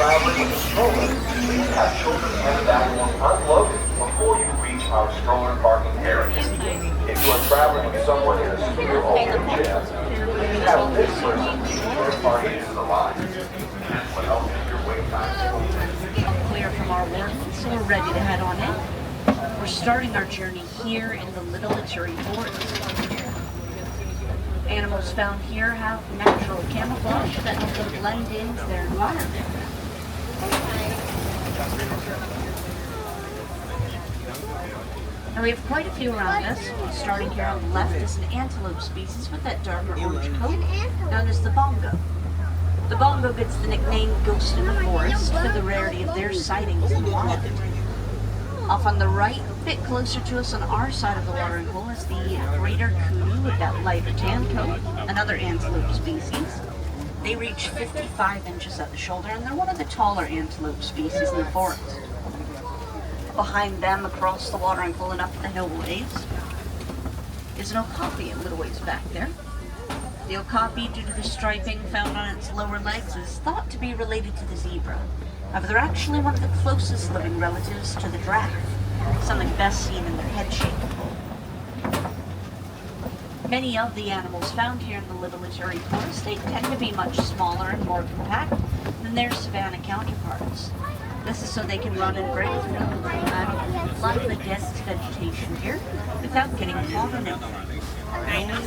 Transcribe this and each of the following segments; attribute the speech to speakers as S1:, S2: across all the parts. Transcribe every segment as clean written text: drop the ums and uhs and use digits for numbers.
S1: traveling with a stroller, please have children and animals unloaded before you reach our stroller parking area. If you are traveling with someone in a scooter or wheelchair, please have this person lead your party to the line. This will help your wait time.
S2: Clear from our warden, so we're ready to head on in. We're starting our journey here in the Little Ituri Forest. Animals found here have natural camouflage that help them blend into their environment. Now we have quite a few around us. Starting here on the left is an antelope species with that darker orange coat, known as the bongo. The bongo gets the nickname ghost in the forest for the rarity of their sightings in the wild. Off on the right, a bit closer to us on our side of the watering hole, is the greater kudu with that lighter tan coat, another antelope species. They reach 55 inches at the shoulder, and they're one of the taller antelope species in the forest. Behind them, across the watering hole and up the hill ways, is an okapi a little ways back there. The okapi, due to the striping found on its lower legs, is thought to be related to the zebra. However, they're actually one of the closest living relatives to the giraffe, something best seen in their head shape. Many of the animals found here in the Little Ituri Forest, they tend to be much smaller and more compact than their savanna counterparts. This is so they can run and break through a lot of the dense vegetation here without getting caught in it.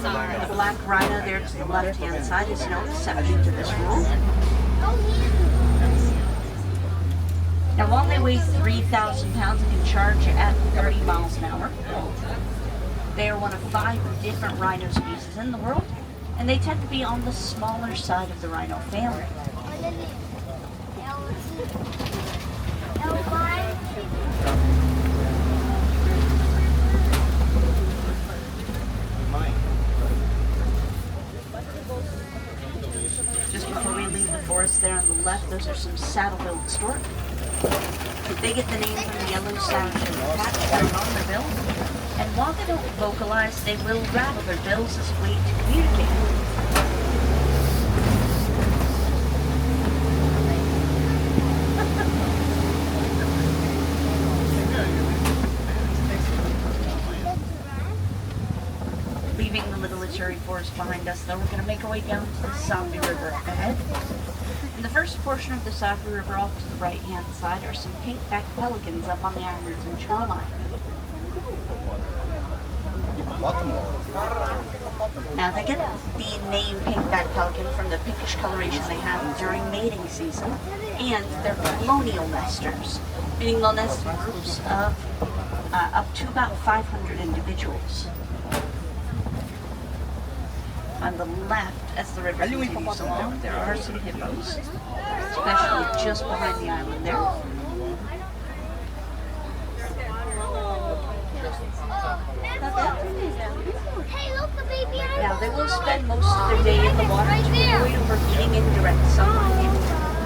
S2: The black rhino there to the left-hand side is no exception to this rule. Now, while they weigh 3,000 pounds and can charge at 30 miles an hour, they are one of 5 different rhino species in the world, and they tend to be on the smaller side of the rhino family. Just before we leave the forest there on the left, those are some saddle-billed stork. They get the name from the yellow sash and the patch found on their bill. And while they don't vocalize, they will rattle their bills as a way to communicate. Leaving the Little Ituri Forest behind us, though, we're going to make our way down to the Sambi River up ahead. In the first portion of the Sambi River off to the right-hand side are some pink-backed pelicans up on the islands and shoreline. Now, they get the name pink-backed pelican from the pinkish coloration they have during mating season, and they're colonial nesters, meaning they'll nest in groups of up to about 500 individuals. On the left, as the river continues along, there are some hippos, especially just behind the island there. Now, they will spend most of their day in the water to avoid overheating in direct sunlight.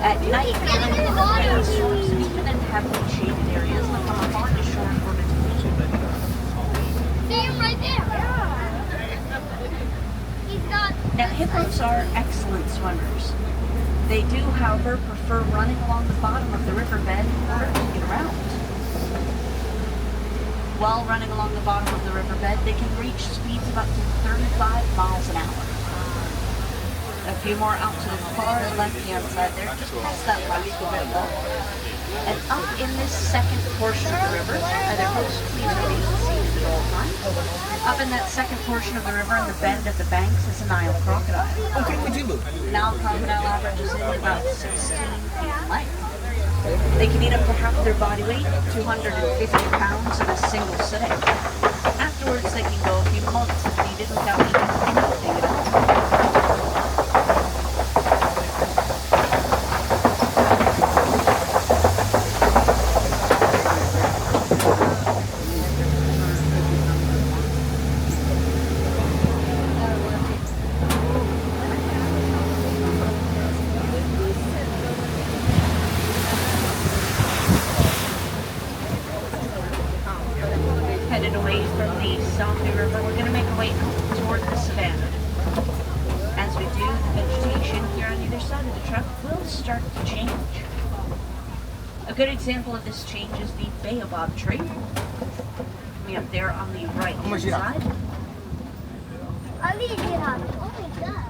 S2: At night, during the rain storms, and even in heavily shaded areas, they'll come upon the shore for to feed.
S3: See him right there.
S2: Now, hippos are excellent swimmers. They do, however, prefer running along the bottom of the riverbed in order to get around. While running along the bottom of the riverbed, they can reach speeds of up to 35 miles an hour. A few more out to the far left-hand side there, just past that last river. And up in this second portion of the river, their host please remain seated at all times. Up in that second portion of the river, in the bend at the banks, is a Nile crocodile. Nile crocodile averages in about 16 feet in length. They can eat up to half their body weight, 250 pounds, in a single sitting. Afterwards, they can go a few months if needed without eating anything at all. Headed away from the Sambi River, we're going to make our way toward the savannah. As we do, the vegetation here on either side of the truck will start to change. A good example of this change is the baobab tree. We up there on the right hand side.
S3: Oh my god.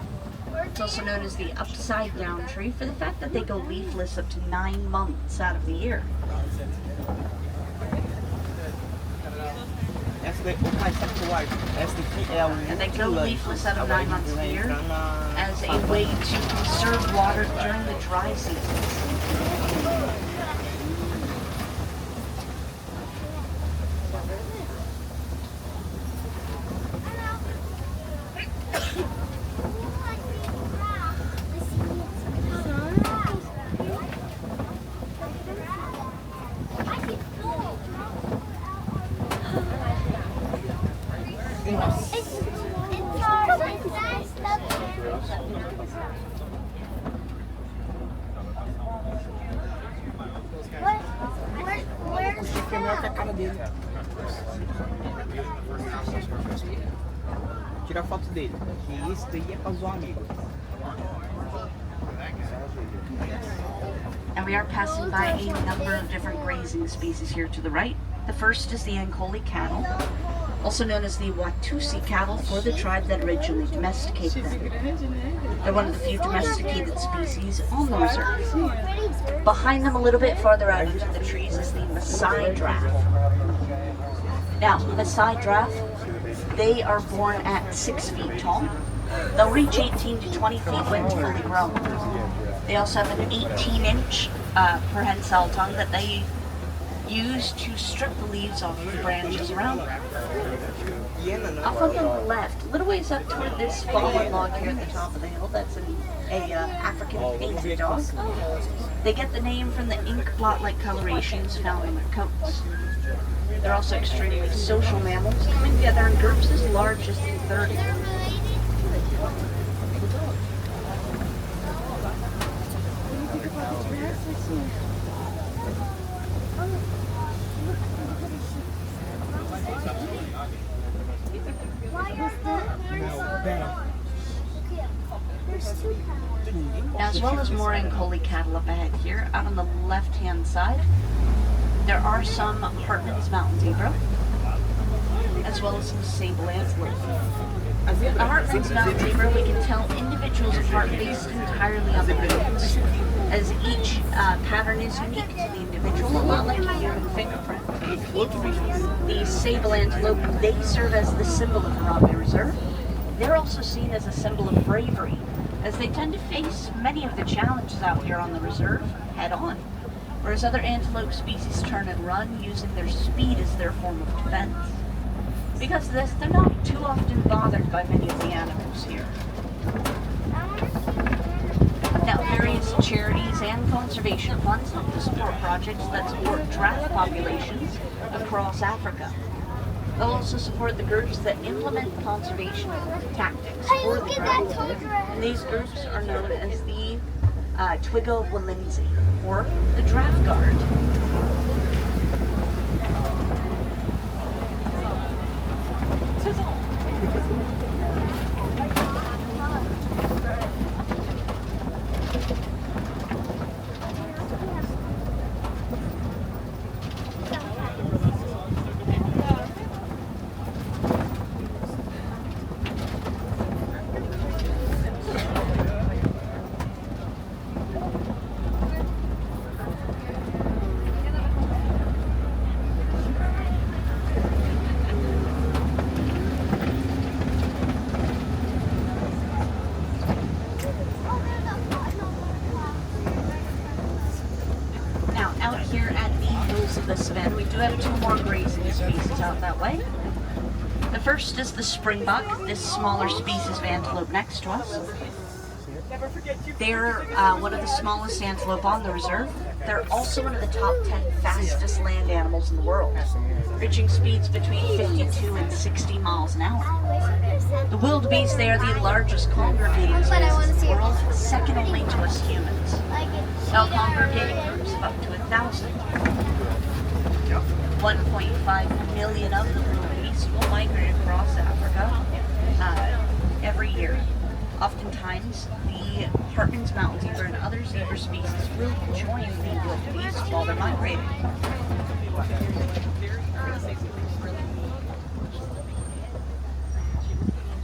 S2: It's also known as the upside down tree for the fact that they go leafless up to 9 months out of the year. And they go leafless out of 9 months of the year as a way to conserve water during the dry seasons.
S4: Tira a foto dele, que isso daí é para zoar amigo.
S2: And we are passing by a number of different grazing species here to the right. The first is the Ankole cattle, also known as the Watusi cattle for the tribe that originally domesticated them. They're one of the few domesticated species on the reserve. Behind them a little bit farther out into the trees is the Maasai giraffe. Now, Maasai giraffe, they are born at 6 feet tall. They'll reach 18 to 20 feet when fully grown. They also have an 18-inch prehensile tongue that they use to strip the leaves off of the branches around them. Off on the left, a little ways up toward this fallen log here at the top of the hill, that's an African painted dog. They get the name from the ink blot-like colorations found on their coats. They're also extremely social mammals, coming together in groups as large as 30. Now, as well as more Ankole cattle up ahead here, out on the left-hand side, there are some Hartman's mountain zebra, as well as some sable antelope. The Hartman's mountain zebra, we can tell individuals apart based entirely on the coats, as each pattern is unique to the individual, a lot like a human fingerprint. The sable antelope, they serve as the symbol of the Harambe Reserve. They're also seen as a symbol of bravery, as they tend to face many of the challenges out here on the reserve head-on, whereas other antelope species turn and run using their speed as their form of defense. Because of this, they're not too often bothered by many of the animals here. Now, various charities and conservation funds help to support projects that support giraffe populations across Africa. They'll also support the groups that implement conservation tactics for the giraffe. And these groups are known as the Twiga Walinzi, or the Giraffe Guard. We do have two more grazing species out that way. The first is the springbuck, this smaller species of antelope next to us. They're one of the smallest antelope on the reserve. They're also one of the top 10 fastest land animals in the world, reaching speeds between 52 and 60 miles an hour. The wildebeest, they are the largest congregating species in the world, second only to us humans. Now congregating groups of up to 1,000. 1.5 million of the wildebeest will migrate across Africa every year. Oftentimes, the Hartman's mountain zebra and other zebra species will join the wildebeest while they're migrating.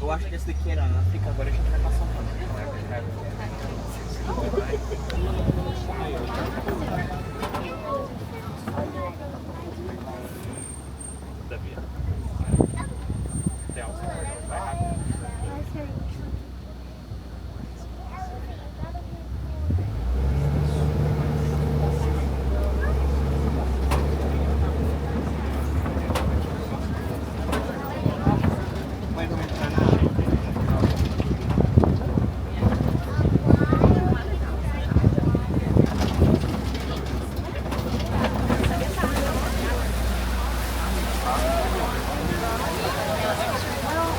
S4: Eu acho que esse daqui era na África, agora a gente vai passar um pouco.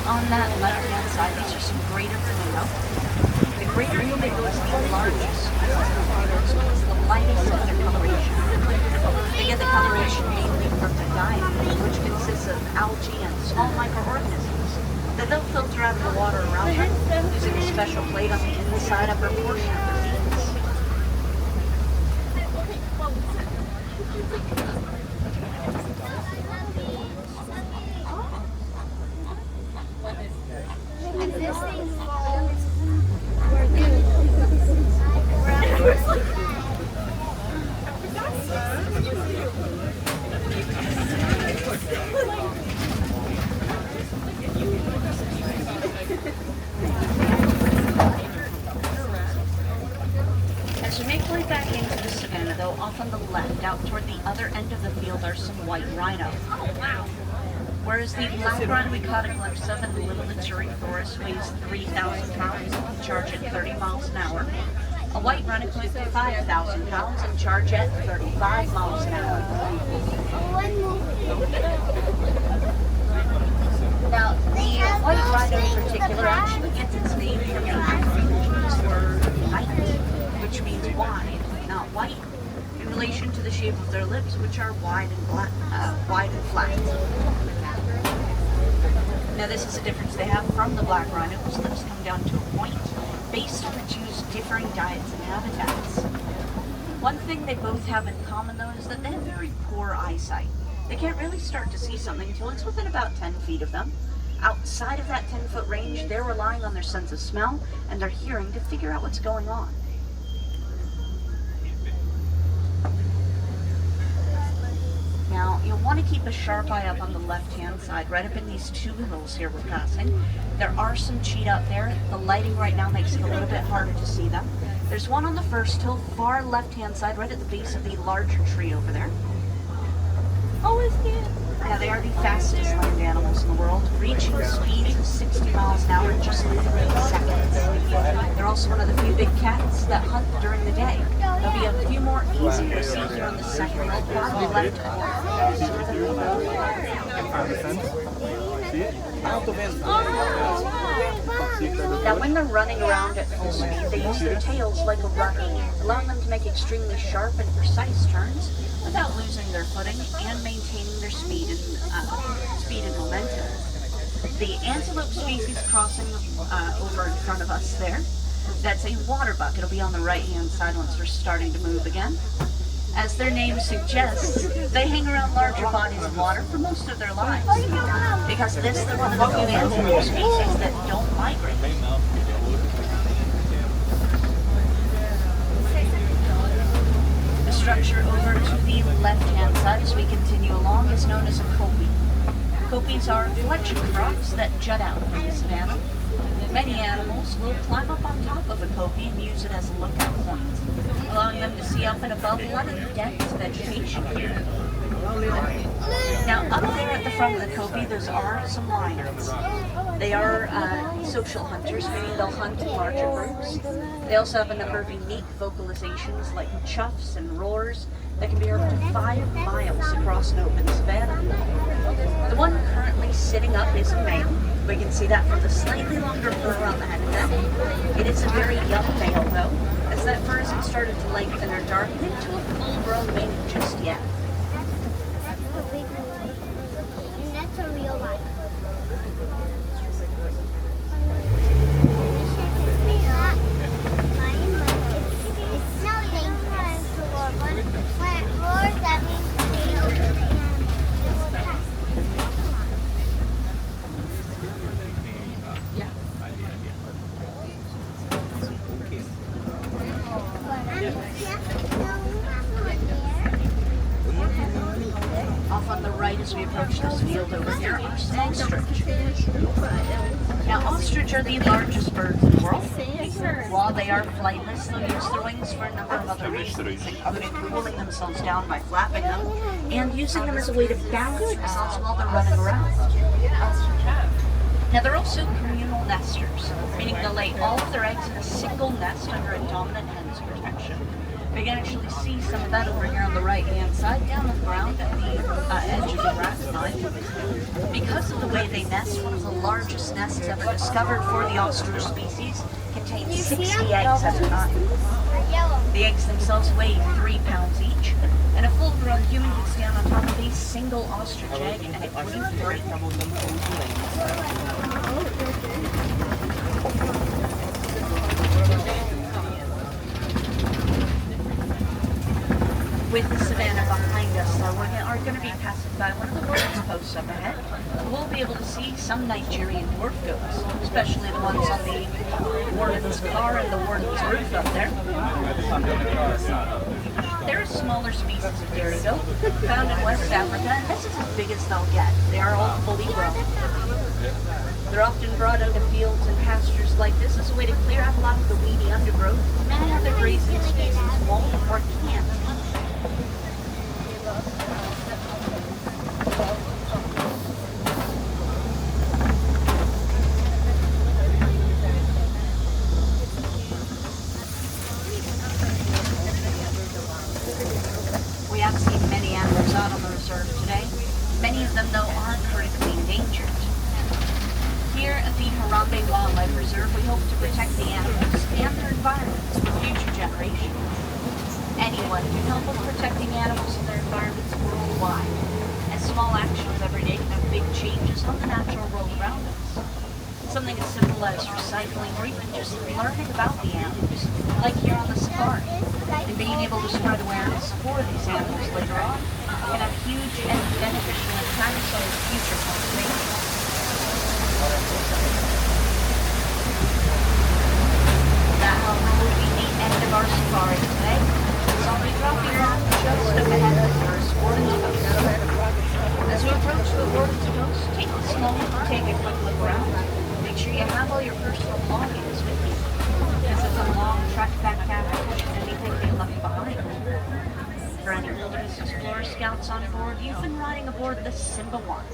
S2: On that left-hand side, these are some greater flamingo. The greater flamingo is the largest. It's the lightest of their coloration. They get the coloration mainly from the diet, which consists of algae and small microorganisms that they'll filter out of the water around them using a special plate on the inside upper portion of their beaks.
S3: This thing falls. We're good.
S2: As we make our way back into the savannah, though, off on the left, out toward the other end of the field, are some white rhino. Whereas the black rhino we caught a glimpse of in the Little Missouri forest weighs 3,000 pounds and can charge at 30 miles an hour, a white rhino can weigh 5,000 pounds and charge at 35 miles an hour. Now, the white rhino in particular actually gets its name from the English word white, which means wide, not white, in relation to the shape of their lips, which are wide and flat. Now, this is a difference they have from the black rhino, whose lips come down to a point, based on which use differing diets and habitats. One thing they both have in common, though, is that they have very poor eyesight. They can't really start to see something until it's within about 10 feet of them. Outside of that 10-foot range, they're relying on their sense of smell and their hearing to figure out what's going on. Now, you'll want to keep a sharp eye up on the left-hand side, right up in these two hills here we're passing. There are some cheetah up there. The lighting right now makes it a little bit harder to see them. There's one on the first hill, far left-hand side, right at the base of the larger tree over there. Oh, it's cute. Now, they are the fastest land animals in the world, reaching speeds of 60 miles an hour in just 3 seconds. They're also one of the few big cats that hunt during the day. There'll be a few more easy to see here on the second row, bottom left. Now, when they're running around at full speed, they use their tails like a rudder, allowing them to make extremely sharp and precise turns without losing their footing and maintaining their speed and momentum. The antelope species crossing over in front of us there, that's a water buck. It'll be on the right-hand side once we're starting to move again. As their name suggests, they hang around larger bodies of water for most of their lives, because this is one of the few antelope species that don't migrate. The structure over to the left-hand side as we continue along is known as a kopie. Kopies are collection of rocks that jut out from the savanna. Many animals will climb up on top of a kopie and use it as a lookout point, allowing them to see up and above a lot of the dense vegetation here. Now, up there at the front of the kopie, there are some lions. They are social hunters, meaning they'll hunt in larger groups. They also have a number of unique vocalizations like chuffs and roars that can be heard up to 5 miles across an open savanna. The one currently sitting up is a male. We can see that from the slightly longer fur on the head of them. It is a very young male, though, as that fur hasn't started to lengthen or darken into a full-grown mane just yet.
S3: That's the big one. And that's a real life. Lion
S2: as we approach this field over here are some ostrich. Now, ostrich are the largest birds in the world. While they are flightless, they'll use their wings for a number of other reasons, including cooling themselves down by flapping them and using them as a way to balance themselves while they're running around. Now, they're also communal nesters, meaning they'll lay all of their eggs in a single nest under a dominant hen's protection. We can actually see some of that over here on the right-hand side, down on the ground at the edge of the grass line. Because of the way they nest, one of the largest nests ever discovered for the ostrich species contains 60 eggs at a time. The eggs themselves weigh 3 pounds each, and a full-grown human can stand on top of a single ostrich egg and it wouldn't break. With the savannah behind us, we're going to be passing by one of the warden's posts up ahead. We'll be able to see some Nigerian dwarf goats, especially the ones on the warden's car and the warden's roof up there. They're a smaller species of dairy goat, found in West Africa, and this is as big as they'll get. They are all fully grown. They're often brought into fields and pastures like this as a way to clear out a lot of the weedy undergrowth many other grazing species won't or can't. We have seen many animals out on the reserve today. Many of them, though, are critically endangered. Here at the Harambe Wildlife Reserve, we hope to protect the animals and their environments for future generations. Anyone can help with protecting animals and their environments worldwide, and small actions every day can have big changes on the natural world around us. Something as simple as recycling or even just learning about the animals, like here on the safari, and being able to spread awareness for these animals later on can have huge and beneficial impacts on the future conservation. That, however, will be the end of our safari today. So I'll be dropping off just up ahead of the first warden's post. As we approach the warden's post, take this moment to take a quick look around. Make sure you have all your personal belongings with you, because it's a long trek back after anything they left behind. For any Wilderness Explorer Scouts on board, you've been riding aboard the Simba 1.